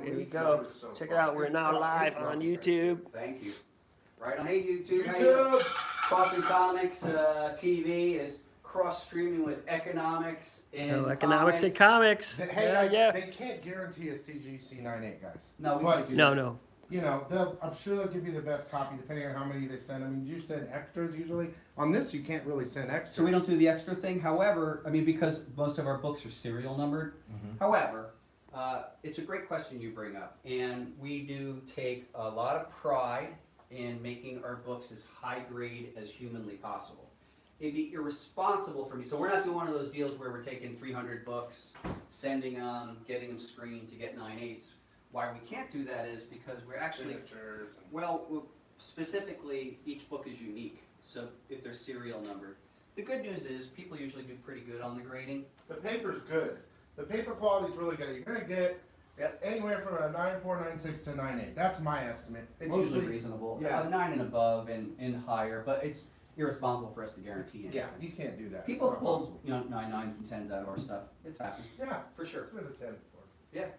Here we go. Check it out. We're now live on YouTube. Thank you. Right on. Hey, YouTube. YouTube. Coffin Comics TV is cross-streaming with economics and economics and comics. Hey, yeah. They can't guarantee a CGC 9.8, guys. No, No. You know, I'm sure they'll give you the best copy depending on how many they send. I mean, you send extras usually. On this, you can't really send extras. So we don't do the extra thing. However, I mean, because most of our books are serial numbered. However, it's a great question you bring up, and we do take a lot of pride in making our books as high grade as humanly possible. It'd be irresponsible for me. So we're not doing one of those deals where we're taking 300 books, sending them, getting them screened to get 9/8. Why we can't do that is because we're actually, well, specifically, each book is unique. So if they're serial numbered. The good news is people usually do pretty good on the grading. The paper's good. The paper quality's really good. You're going to get anywhere from a 9.4, 9.6 to 9.8. That's my estimate. It's usually reasonable. Yeah. 9 and above and higher, but it's irresponsible for us to guarantee anything. Yeah, you can't do that. People pull 9/9s and 10s out of our stuff. It's happened. Yeah, for sure. It's been a 10 before.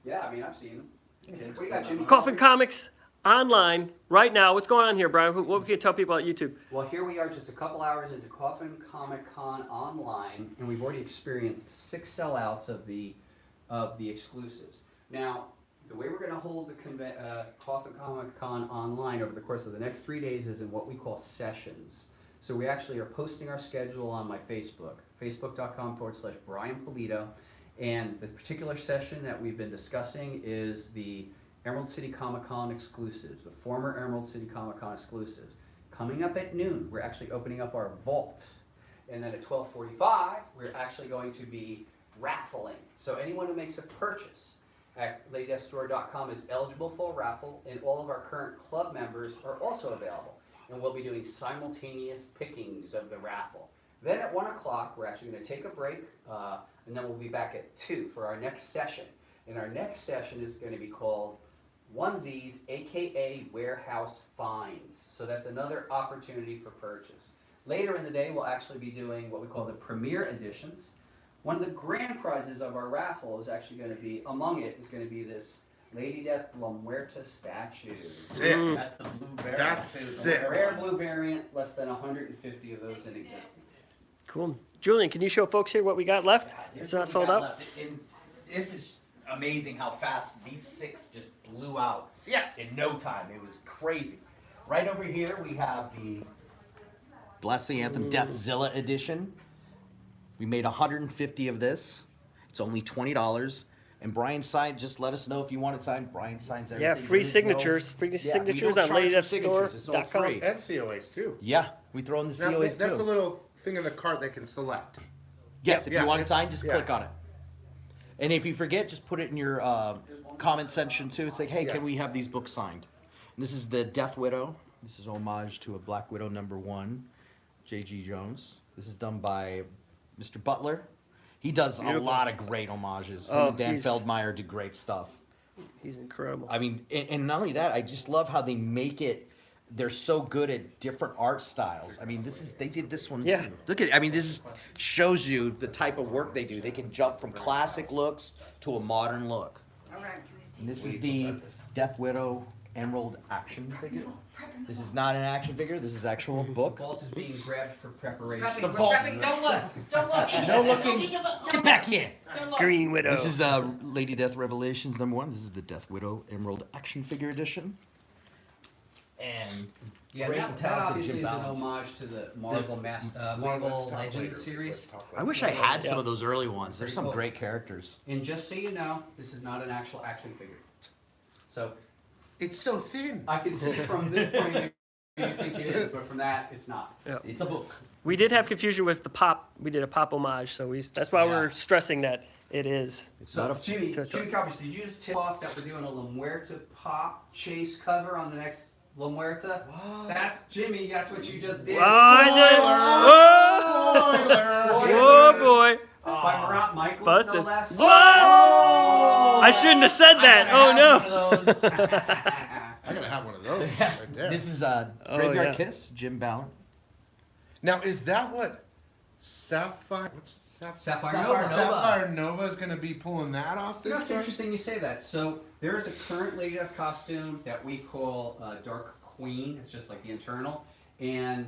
Yeah, I mean, I've seen them. What do you got, Jimmy? Coffin Comics online right now. What's going on here, Brian? What can you tell people about YouTube? Well, here we are just a couple hours into Coffin Comic Con online, and we've already experienced 6 sellouts of the exclusives. Now, the way we're going to hold the Coffin Comic Con online over the course of the next 3 days is in what we call sessions. So we actually are posting our schedule on my Facebook, facebook.com/Brian Pulido. And the particular session that we've been discussing is the Emerald City Comic Con exclusives, the former Emerald City Comic Con exclusives. Coming up at noon, we're actually opening up our vault. And then at 12:45, we're actually going to be raffling. So anyone who makes a purchase at ladydeathstore.com is eligible for a raffle, and all of our current club members are also available. And we'll be doing simultaneous pickings of the raffle. Then at 1 o'clock, we're actually going to take a break, and then we'll be back at 2 for our next session. And our next session is going to be called Onesies, aka Warehouse Finds. So that's another opportunity for purchase. Later in the day, we'll actually be doing what we call the Premier Editions. One of the grand prizes of our raffle is actually going to be, among it, is going to be this Lady Death La Muerta statue. Sick. That's the blue variant. That's sick. A rare blue variant, less than 150 of those in existence. Cool. Julian, can you show folks here what we got left? It's not sold out? This is amazing how fast these 6 just blew out in no time. It was crazy. Right over here we have the Blessing Anthem Deathzilla edition. We made 150 of this. It's only $20. And Brian signed, just let us know if you want it signed. Brian signs everything. Yeah, free signatures. Free signatures on ladydeathstore.com. And COAs too. Yeah, we throw in the COAs too. That's a little thing in the cart they can select. Yes, if you want it signed, just click on it. And if you forget, just put it in your comment section too. It's like, hey, can we have these books signed? And this is the Death Widow. This is homage to a Black Widow #1, J.G. Jones. This is done by Mr. Butler. He does a lot of great homages. Him and Dan Feldmeyer do great stuff. He's incredible. I mean, and not only that, I just love how they make it. They're so good at different art styles. I mean, they did this one too. Look at, I mean, this shows you the type of work they do. They can jump from classic looks to a modern look. And this is the Death Widow Emerald action figure. This is not an action figure. This is actual book. The vault is being grabbed for preparation. The vault. Don't look. Don't look. No looking. Get back in. Green Widow. This is Lady Death Revelations #1. This is the Death Widow Emerald action figure edition. And that obviously is an homage to the Marvel Marvel Legends series. I wish I had some of those early ones. There's some great characters. And just so you know, this is not an actual action figure. So It's so thin. I can see from this point of view you think it is, but from that it's not. Yeah. It's a book. We did have confusion with the pop. We did a pop homage, so that's why we're stressing that it is. It's not a Jimmy Coppers, did you just tip off that we're doing a La Muerta pop chase cover on the next La Muerta? Wow. That's Jimmy. That's what you just did. Oh, I did. Oh boy. By Marat Michaels, Busted. no less. Whoa! I shouldn't have said that. Oh no. I gotta have one of those right there. This is Graveyard Kiss, Jim Ballant. Now, is that what Sapphire? What's Sapphire Nova. Sapphire Nova is going to be pulling that off You know, this it's time? interesting you say that. So there is a current Lady Death costume that we call Dark Queen. It's just like the internal, and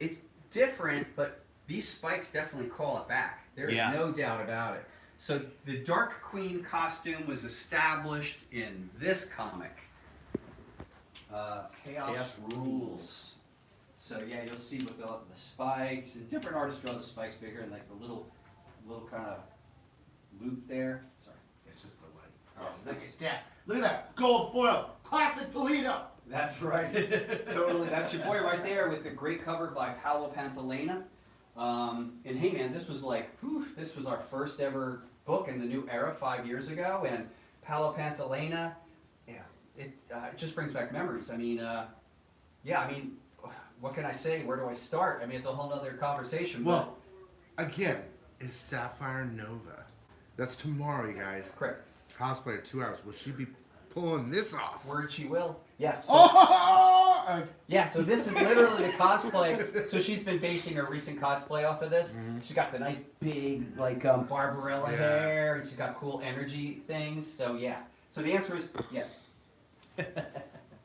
it's different, but these spikes definitely call it back. There is no doubt about it. So the Dark Queen costume was established in this comic, Chaos Rules. So yeah, you'll see with the spikes, and different artists draw the spikes bigger, and like the little kind of loop there. Sorry. It's just the light. Yes, Look that's- at that. Look at that. Gold foil. Classic Pulido. That's right. Totally. That's your boy right there with the great cover by Paolo Pantalena. And hey man, this was like, whew, this was our first ever book in the new era 5 years ago. And Paolo Pantalena, yeah, it just brings back memories. I mean, what can I say? Where do I start? I mean, it's a whole other conversation. Well, again, is Sapphire Nova. That's tomorrow, you guys. Correct. Cosplayer, 2 hours. Will she be pulling this off? Word she will. Yes. So, Oh! yeah, so this is literally the cosplay. So she's been basing her recent cosplay off of this. Mhm. She's got the nice big, like, Barbarella Yeah. hair, and she's got cool energy things. So, yeah. So the answer is yes.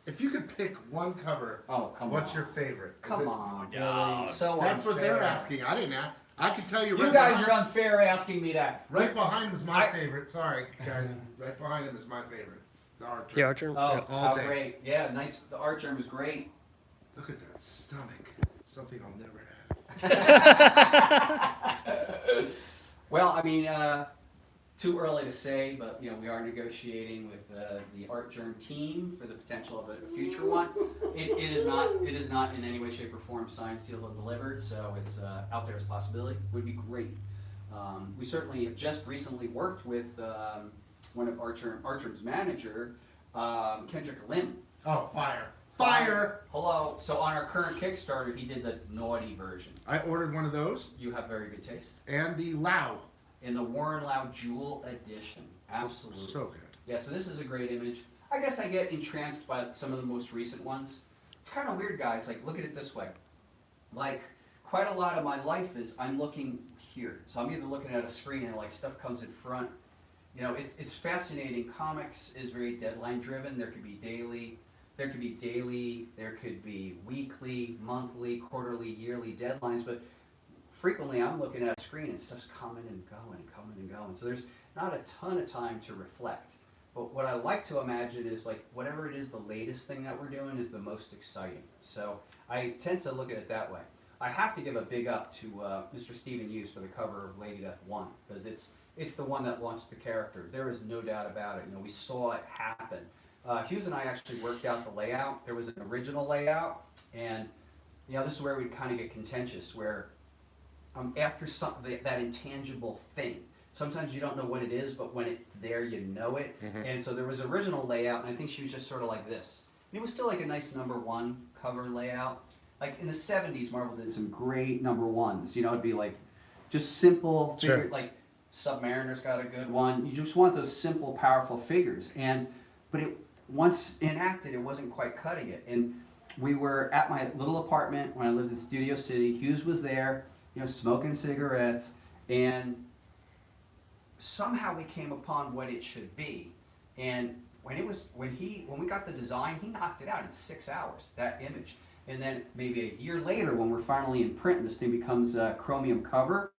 If you could pick one cover, Oh, come what's on. your favorite? Is Come it- on, No. Billy. So That's what they're unfair. asking. I didn't ask. I can tell you. You right guys behind, are unfair asking me that. right behind him is my I- favorite. Sorry, guys. Right behind him is my favorite. The Archer. The Archer. Oh, Yeah. All how day. great. Yeah, nice. The art germ was great. Look at that stomach. Something I'll never have. Well, I mean, too early to say, but you know, we are negotiating with the Art Germ team for the potential of a future one. It is not in any way, shape, or form signed, sealed, and delivered, so it's out there as a possibility. Would be great. We certainly have just recently worked with one of Art Germ's manager, Kendrick Lim. Oh, fire. Fire! Hello. So on our current Kickstarter, he did the naughty version. I ordered one of those You have very good taste. and the Lao. In the Warren Lau Jewel Edition. Absolutely. So good. Yeah, so this is a great image. I guess I get entranced by some of the most recent ones. It's kind of weird, guys. Like, look at it this way. Like, quite a lot of my life is I'm looking here. So I'm either looking at a screen and like stuff comes in front. You know, it's fascinating. Comics is very deadline driven. There could be daily, there could be weekly, monthly, quarterly, yearly deadlines, but frequently I'm looking at a screen and stuff's coming and going and coming and going. So there's not a ton of time to reflect. But what I like to imagine is like whatever it is, the latest thing that we're doing is the most exciting. So I tend to look at it that way. I have to give a big up to Mr. Stephen Hughes for the cover of Lady Death 1, because it's the one that launched the character. There is no doubt about it. You know, we saw it happen. Hughes and I actually worked out the layout. There was an original layout, and you know, this is where we kind of get contentious, where after that intangible thing. Sometimes you don't know what it is, but when it's there, you know it. Mhm. And so there was original layout, and I think she was just sort of like this. And it was still like a nice #1 cover layout. Like in the 70s, Marvel did some great #1s. You know, it'd be like just simple figure, Sure. like Submariner's got a good one. You just want those simple, powerful figures. But it once enacted, it wasn't quite cutting it. And we were at my little apartment when I lived in Studio City. Hughes was there, you know, smoking cigarettes, and somehow we came upon what it should be. And when we got the design, he knocked it out in 6 hours, that image. And then maybe a year later, when we're finally in print and this thing becomes a chromium cover,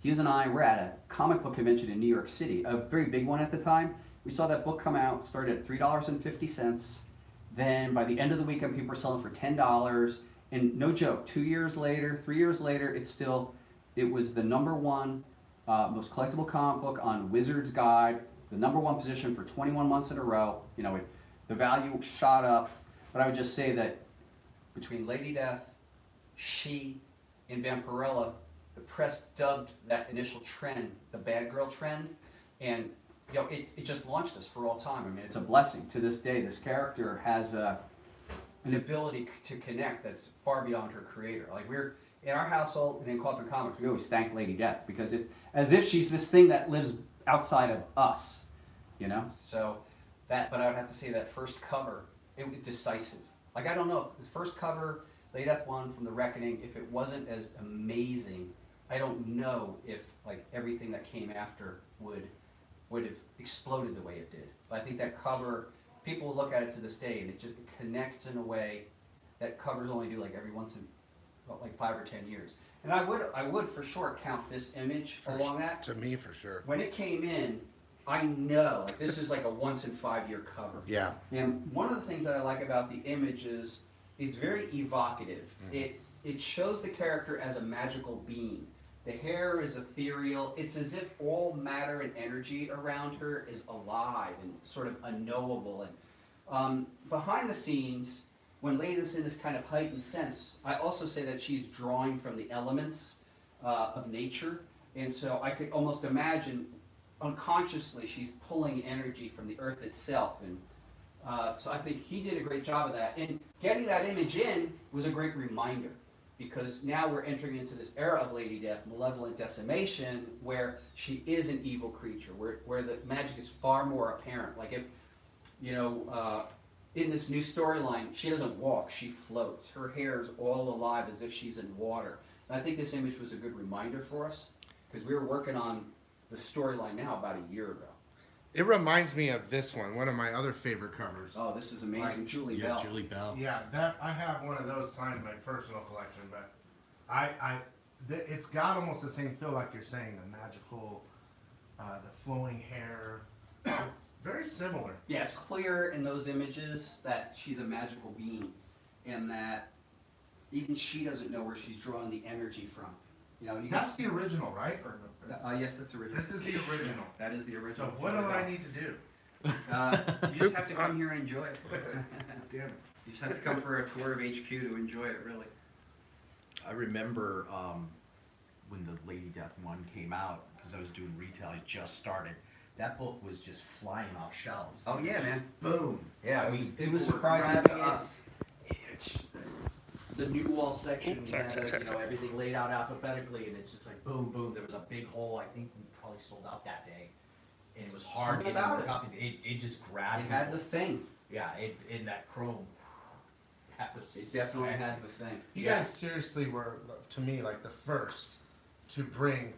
Hughes and I were at a comic book convention in New York City, a very big one at the time. We saw that book come out, started at $3.50. Then by the end of the weekend, people were selling for $10. And no joke, 2 years later, 3 years later, it was the #1 most collectible comic book on Wizard's Guide, the #1 position for 21 months in a row. You know, the value shot up. But I would just say that between Lady Death, She, and Vampirella, the press dubbed that initial trend the bad girl trend, and you know, it just launched us for all time. I mean, it's a blessing. To this day, this character has an ability to connect that's far beyond her creator. Like, we're in our household and in Coffin Comics, we always thank Lady Death because it's as if she's this thing that lives outside of us, you know. So but I would have to say that first cover, it was decisive. Like, I don't know, the first cover, Lady Death 1 from The Reckoning, if it wasn't as amazing I don't know if like everything that came after would have exploded the way it did. But I think that cover, people look at it to this day, and it just connects in a way that covers only do like every once in about like 5 or 10 years. And I would for sure count this image along that. To me, for sure. When it came in, I know like this is like a once in 5 year cover. Yeah. And one of the things that I like about the image is it's very evocative. It shows the character as a magical being. The hair is ethereal. It's as if all matter and energy around her is alive and sort of unknowable. And behind the scenes, when Lady is in this kind of heightened sense, I also say that she's drawing from the elements of nature. And so I could almost imagine unconsciously she's pulling energy from the earth itself. And so I think he did a great job of that. And getting that image in was a great reminder, because now we're entering into this era of Lady Death, malevolent decimation, where she is an evil creature, where the magic is far more apparent. Like if, in this new storyline, she doesn't walk, she floats. Her hair is all alive as if she's in water. And I think this image was a good reminder for us, because we were working on the storyline now about a year ago. It reminds me of this one of my other favorite covers. Oh, this is amazing. Like, Julie Bell. Julie Bell. Yeah, I have one of those signed in my personal collection, but it's got almost the same feel like you're saying, the magical, the flowing hair. It's very similar. Yeah, it's clear in those images that she's a magical being, and that even she doesn't know where she's drawing the energy from. You That's the original, right? Or, yes, that's original. this is the original. That is the So original. what do I need to do? You just have to come here and enjoy it. Damn it. You just have to come for a tour of HQ to enjoy it, really. I remember when the Lady Death one came out, because I was doing retail, I just started. That book was just flying off shelves. Oh yeah, man. Boom. Yeah, I it mean, was people were surprising to grabbing us. It's the new wall section, Oops, sorry, had, sorry. everything laid out alphabetically, and it's just like boom, boom. There was a big hole. I think we probably sold out that day, and it was hard Something getting about more it. copies. It just grabbed. It had the people. thing. Yeah, in that chrome. That was It definitely sexy. had the thing. You guys seriously were, to me, like the first to bring,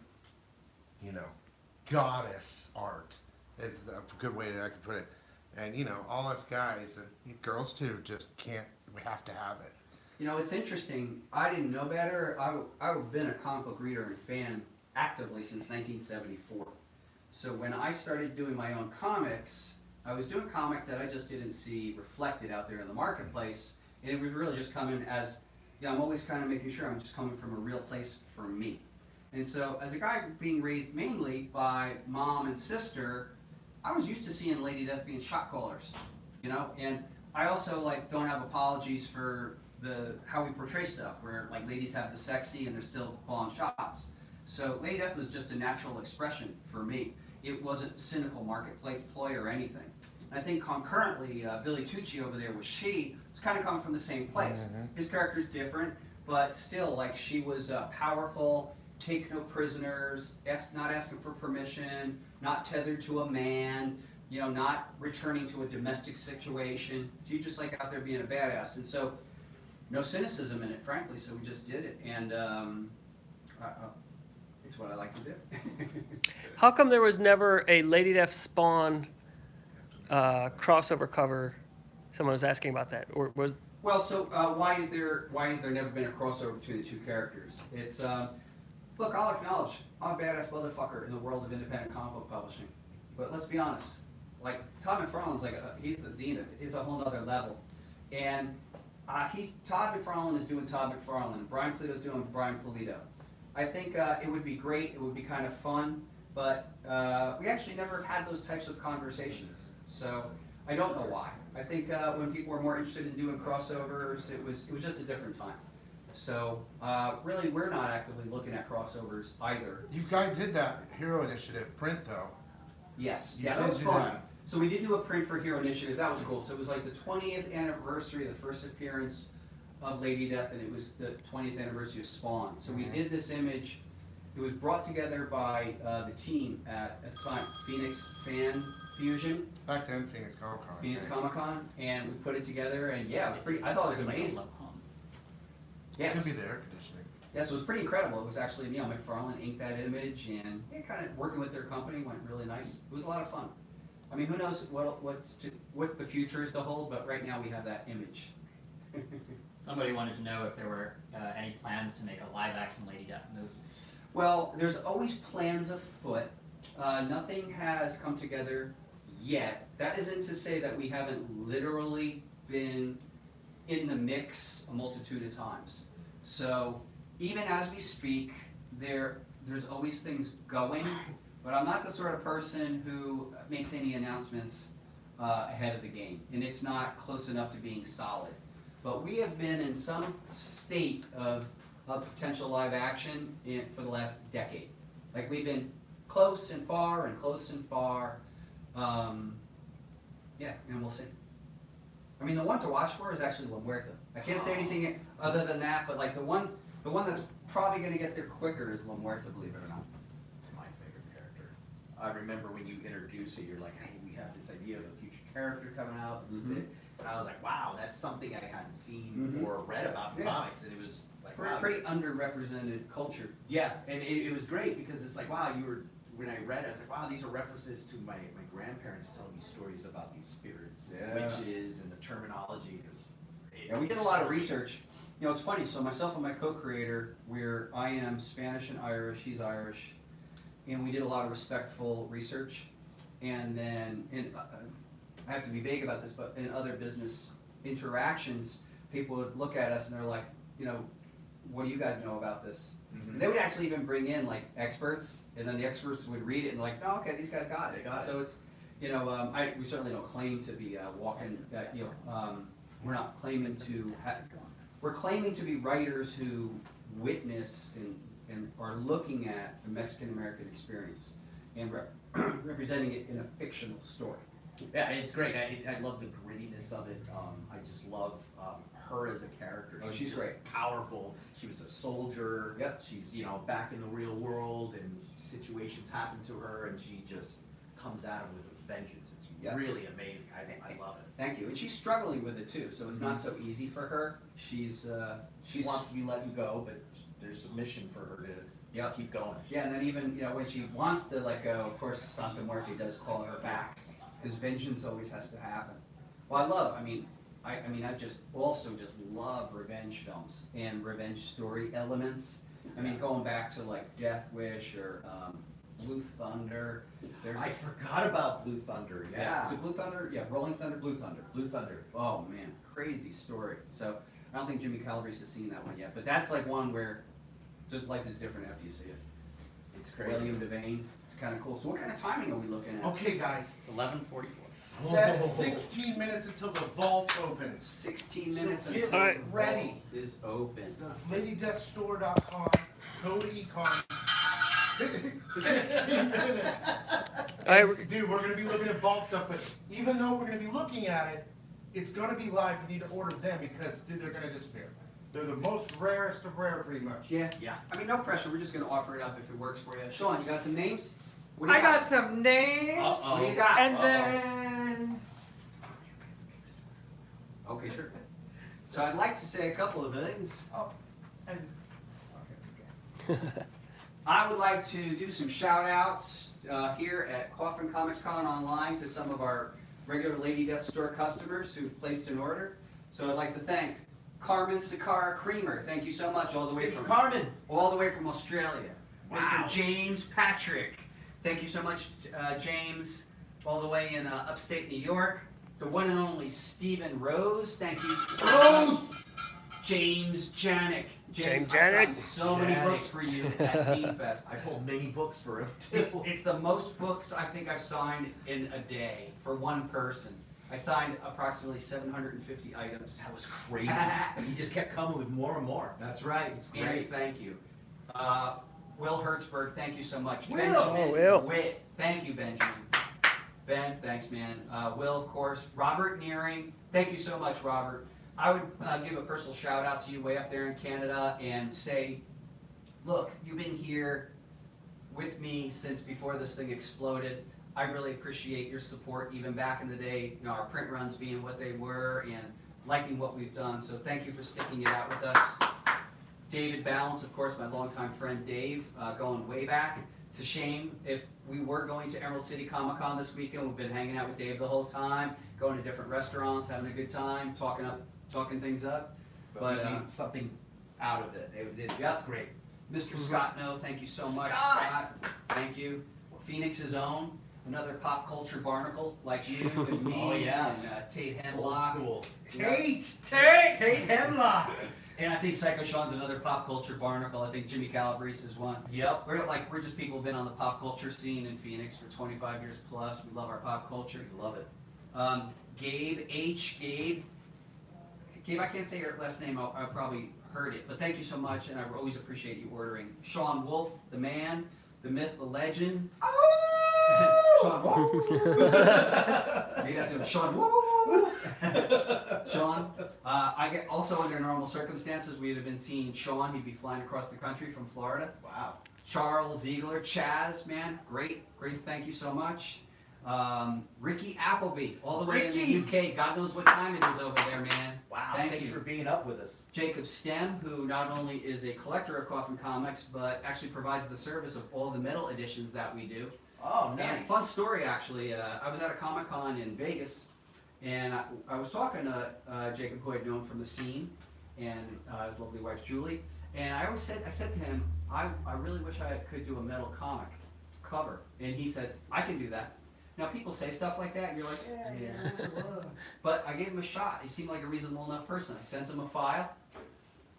goddess art. Is a good way that I could put it. And all us guys and girls too just can't. We have to have it. It's interesting. I didn't know better. I've been a comic book reader and fan actively since 1974. So when I started doing my own comics, I was doing comics that I just didn't see reflected out there in the marketplace. And it was really just coming as, I'm always kind of making sure I'm just coming from a real place for me. And so as a guy being raised mainly by mom and sister, I was used to seeing Lady Death being shot callers, and I also don't have apologies for how we portray stuff, where ladies have the sexy and they're still calling shots. So Lady Death was just a natural expression for me. It wasn't cynical marketplace ploy or anything. I think concurrently, Billy Tucci over there with She was kind of coming from the same place. His character's different, but still, she was powerful, take no prisoners, not asking for permission, not tethered to a man, not returning to a domestic situation. She just out there being a badass. And so, no cynicism in it, frankly, so we just did it. And it's what I like to do. How come there was never a Lady Death Spawn crossover cover? Someone was asking about that, or was Well, so why is there never been a crossover between the two characters? It's look, I'll acknowledge I'm a badass motherfucker in the world of independent comic book publishing, but let's be honest, Todd McFarlane's he's the zenith. It's a whole other level, and Todd McFarlane is doing Todd McFarlane. Brian Pulido's doing Brian Pulido. I think it would be great. It would be kind of fun, but we actually never have had those types of conversations. So I don't know why. I think when people were more interested in doing crossovers, it was just a different time. So really, we're not actively looking at crossovers either. You guys did that Hero Initiative print though. Yes, You yeah, did that was do fun. that. So we did do a print for Hero Initiative. That was cool. So it was the 20th anniversary of the first appearance of Lady Death, and it was the 20th anniversary of Spawn. So we did this image. It was brought together by the team at the time, Phoenix Fan Fusion, Back then, Phoenix Comic Con. Phoenix Comic Con, and we put it together. And yeah, it was pretty. I thought it was amazing. Yeah, Could be the air conditioning. Yeah, so it was pretty incredible. It was actually, McFarlane inked that image, and kind of working with their company went really nice. It was a lot of fun. I mean, who knows what the future is to hold, but right now we have that image. Somebody wanted to know if there were any plans to make a live-action Lady Death movie. Well, there's always plans afoot. Nothing has come together yet. That isn't to say that we haven't literally been in the mix a multitude of times. So even as we speak, there's always things going, but I'm not the sort of person who makes any announcements ahead of the game, and it's not close enough to being solid. But we have been in some state of potential live action for the last decade. Like we've been close and far and close and far. Yeah, and we'll see. I mean, the one to watch for is actually La Muerta. I can't say anything other than that, but like the one that's probably going to get there quicker is La Muerta, believe it or not. It's my favorite character. I remember when you introduce it, you're like, hey, we have this idea of a future character coming out. This is it. And I was like, wow, that's something I hadn't seen or read about in comics, and it was like, wow, Pretty underrepresented culture. yeah, and it was great because it's like, wow, when I read it, I was like, wow, these are references to my grandparents telling me stories about these spirits and witches and the terminology. Yeah, we did a lot of research. You know, it's funny, so myself and my co-creator, I am Spanish and Irish, he's Irish, and we did a lot of respectful research. And then, I have to be vague about this, but in other business interactions, people would look at us and they're like, what do you guys know about this? And they would actually even bring in like experts, and then the experts would read it and like, oh, okay, these guys got it. So it's, we certainly don't claim to be walking. We're not claiming to. We're claiming to be writers who witness and are looking at the Mexican American experience and representing it in a fictional story. Yeah, it's great. I love the grittiness of it. I just love her as a character. Oh, she's great. Powerful. She was a soldier. Yep. She's back in the real world, and situations happen to her, and she just comes at him with a vengeance. It's really amazing. I love it. Thank you. And she's struggling with it too, so it's not so easy for her. She wants to be letting go, but there's a mission for her to keep going. Yeah, and then even when she wants to let go, of course Santa Muerte does call her back, because vengeance always has to happen. Well, I just love revenge films and revenge story elements. I mean, going back to like Death Wish or Blue Thunder. I forgot about Blue Thunder. Yeah. Is it Blue Thunder? Yeah, Rolling Thunder, Blue Thunder. Blue Thunder. Oh man, crazy story. So I don't think Jimmy Calabrese has seen that one yet, but that's like one where just life is different after you see it. It's crazy. William Devane. It's kind of cool. So what kind of timing are we looking at? Okay, guys. It's 11:44. 16 minutes until the vault opens. 16 minutes So get until Alright. the ready. vault is open. LadyDeathStore.com, code econ. 16 minutes. All right, Dude, we're going to be looking at vault stuff, but even though we're going to be looking at it, it's going to be live. You need to order them because, dude, they're going to disappear. They're the most rarest of rare, pretty much. Yeah. Yeah. I mean, no pressure. We're just going to offer it up if it works for you. Sean, you got some names? What do you I got some names. Uh-oh. What do you got? And then Okay, sure. So I'd like to say a couple of things. and I would like to do some shout outs here at Coffin Comics Con online to some of our regular Lady Death Store customers who placed an order. So I'd like to thank Carmen Sakara Creamer. Thank you so much all the way from Australia. Wow. Mr. James Patrick. Thank you so much, James, all the way in upstate New York. The one and only Stephen Rose. Thank you. Rose! James Janik. James I signed Janik. so many Janik. books for you at Teen Fest. I pulled many books for him. It's the most books I think I've signed in a day for one person. I signed approximately 750 items. That was crazy. And he just kept coming with more and more. That's right. It's Andy, great. thank you. Will Hertzberg, thank you so much. Will! Benjamin Oh, Will. Witt, thank you, Benjamin. Ben, thanks, man. Will, of course. Robert Nearing, thank you so much, Robert. I would give a personal shout out to you way up there in Canada and say, look, you've been here with me since before this thing exploded. I really appreciate your support even back in the day, our print runs being what they were and liking what we've done. So thank you for sticking it out with us. David Balance, of course, my longtime friend Dave, going way back. It's a shame if we were going to Emerald City Comic Con this weekend. We've been hanging out with Dave the whole time, going to different restaurants, having a good time, talking things up. But we need something out of it. It's Yep. great. Mr. Scott, no, thank you so much, Scott! Scott. Thank you. Phoenix's own, another pop culture barnacle like you and me Oh, yeah. and Tate Old Hemlock. school. Tate Hemlock. And I think Psycho Sean's another pop culture barnacle. I think Jimmy Calabrese is one. Yep. We're just people who've been on the pop culture scene in Phoenix for 25 years plus. We love our pop culture. Love it. Gabe, I can't say your last name. I probably heard it, but thank you so much, and I always appreciate you ordering. Sean Wolf, the man, the myth, the legend. Sean Wolf. Maybe that's him. Sean Wolf. Sean. I get also under normal circumstances, we'd have been seeing Sean. He'd be flying across the country from Florida. Wow. Charles Ziegler, Chaz, man, great, thank you so much. Ricky Appleby, all the way in the UK. God knows what time it is over there, man. Wow. Thank Thanks you. for being up with us. Jacob Stem, who not only is a collector of Coffin Comics, but actually provides the service of all the metal editions that we do. Oh, And nice. fun story, actually. I was at a Comic Con in Vegas, and I was talking to Jacob, who I'd known from the scene, and his lovely wife Julie. And I said to him, I really wish I could do a metal comic cover. And he said, I can do that. Now people say stuff like that, and you're like, yeah. But I gave him a shot. He seemed like a reasonable enough person. I sent him a file.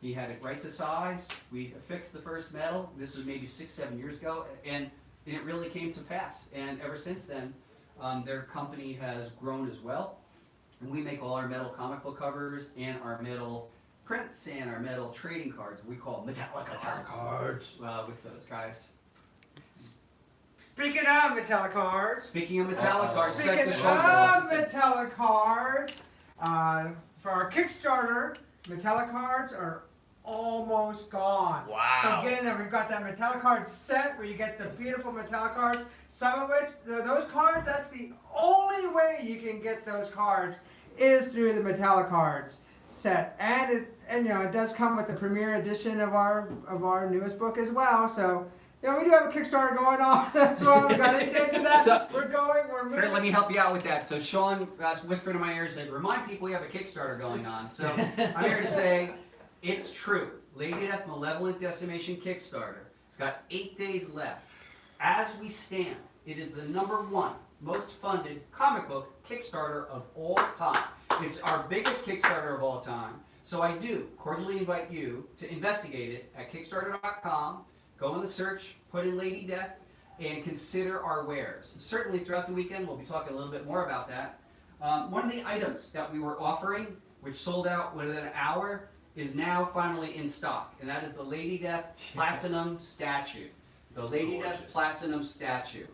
He had it right to size. We affixed the first metal. This was maybe 6-7 years ago, and it really came to pass. And ever since then, their company has grown as well. And we make all our metal comic book covers and our metal prints and our metal trading cards. We call them Metallica cards. With those guys. Speaking of metallic cards. Speaking of Metallica cards, Speaking Psycho of Sean's metallic cards, for our Kickstarter, metallic cards are almost gone. Wow. So get in there. We've got that metallic card set where you get the beautiful metallic cards. Some of which, those cards, that's the only way you can get those cards is through the metallic cards set. And it does come with the premiere edition of our newest book as well. So. We do have a Kickstarter going on. That's why we got anything to that. So- we're moving. Here, let me help you out with that. So Sean whispered in my ear and said, remind people we have a Kickstarter going on. So I'm here to say, it's true. Lady Death Malevolent Decimation Kickstarter. It's got 8 days left. As we stand, it is the #1 most funded comic book Kickstarter of all time. It's our biggest Kickstarter of all time. So I do cordially invite you to investigate it at Kickstarter.com. Go in the search, put in Lady Death, and consider our wares. Certainly throughout the weekend, we'll be talking a little bit more about that. One of the items that we were offering, which sold out within an hour, is now finally in stock, and that is the Lady Death Platinum Statue. The Lady Death Platinum Statue.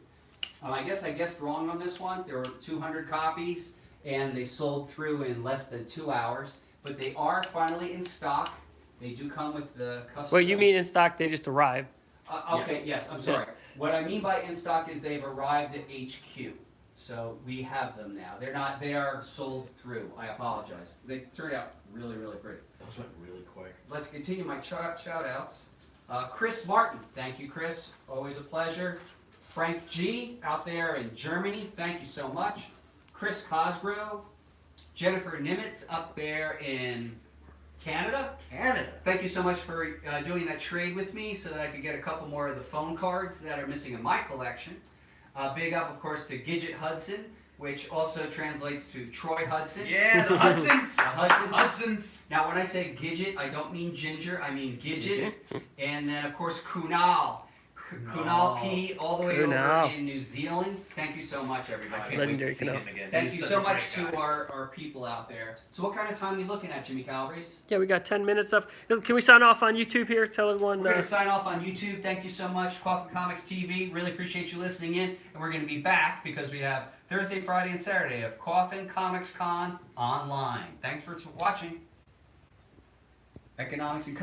I guess I guessed wrong on this one. There were 200 copies, and they sold through in less than 2 hours, but they are finally in stock. They do come with the custom. Well, you mean in stock? They just arrived. Okay, yes, I'm sorry. What I mean by in stock is they've arrived at HQ. So we have them now. They are sold through. I apologize. They turned out really, really pretty. Those went really quick. Let's continue my shout outs. Chris Martin, thank you, Chris. Always a pleasure. Frank G out there in Germany, thank you so much. Chris Cosgrove, Jennifer Nimitz up there in Canada. Thank you so much for doing that trade with me so that I could get a couple more of the phone cards that are missing in my collection. Big up, of course, to Gidget Hudson, which also translates to Troy Hudson. Yeah, the Hudsons. The Hudsons. Hudsons. Now, when I say Gidget, I don't mean ginger, I mean Gidget. And then, of course, Kunal. Kunal P, all the way Kunal. over in New Zealand. Thank you so much, everybody. Legendary Kunal. Thank you so much to our people out there. So what kind of time are we looking at, Jimmy Calabrese? Yeah, we got 10 minutes up. Can we sign off on YouTube here? Tell everyone. We're going to sign off on YouTube. Thank you so much, Coffin Comics TV. Really appreciate you listening in. And we're going to be back because we have Thursday, Friday, and Saturday of Coffin Comics Con online. Thanks for watching. Economics and